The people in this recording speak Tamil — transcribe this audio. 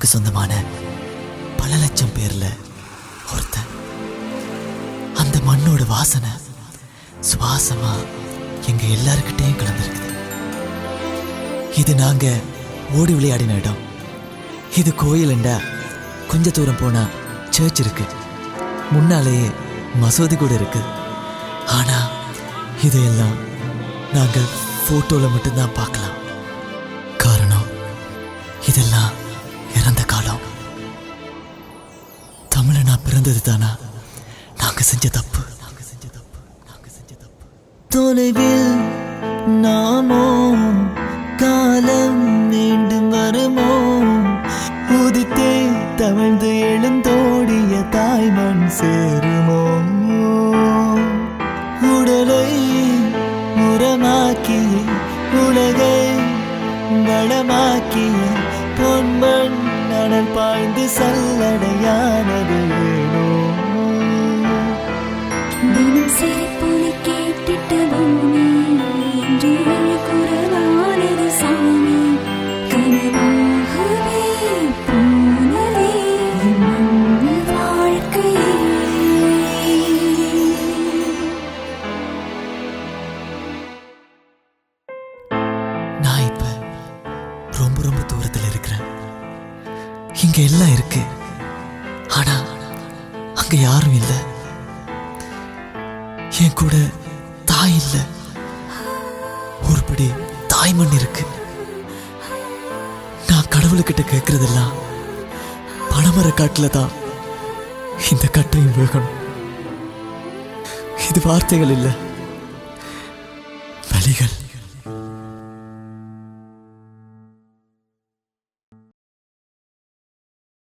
மண்ணுக்கு சொந்தமான பல லட்சம் பேர்ல ஒருத்தன். அந்த மண்ணோட வாசனை சுவாசமா எங்க எல்லாருக்கிட்டையும் கலந்துருக்குது. இது நாங்க ஓடி விளையாடின இடம். இது கோயிலுண்டா கொஞ்ச தூரம் போனா சர்ச் இருக்கு, முன்னாலேயே மசூதி கூட இருக்கு. ஆனா இதையெல்லாம் நாங்க போட்டோல மட்டும்தான் பார்க்கலாம். காரணம் இதெல்லாம் இறந்த காலம். தமிழனா பிறந்தது தானா நாங்க செஞ்ச தப்பு. தொலைவில் நாமோ காலம் மீண்டும் வருமோ, உதித்தே தவழ்ந்து எழுந்தோடிய தாய்மண் சேருமோ, உடலை உரமாக்கிய உலகை வளமாக்கிய பொன்மண் அனல் பாய்ந்து சல்லடையானது ஏனோ. தினம் சிரிப்பொலி கேட்டிட்ட பூமி என்று குரலானது சாமி, கனவாகவே போனதே வாழ்க்கையே. நான் இப்ப ரொம்ப ரொம்ப தூரத்துல இருக்கிறேன். இங்க எல்லாம் இருக்கு, ஆனா அங்க யாரும் இல்லை. என் கூட தாய் இல்ல, ஒருபடி தாய்மண் இருக்கு. நான் கடவுள்கிட்ட கேட்கறதெல்லாம் பனைமர காட்டுல தான் இந்த கட்டையும் வேகணும். இது வார்த்தைகள் இல்லை,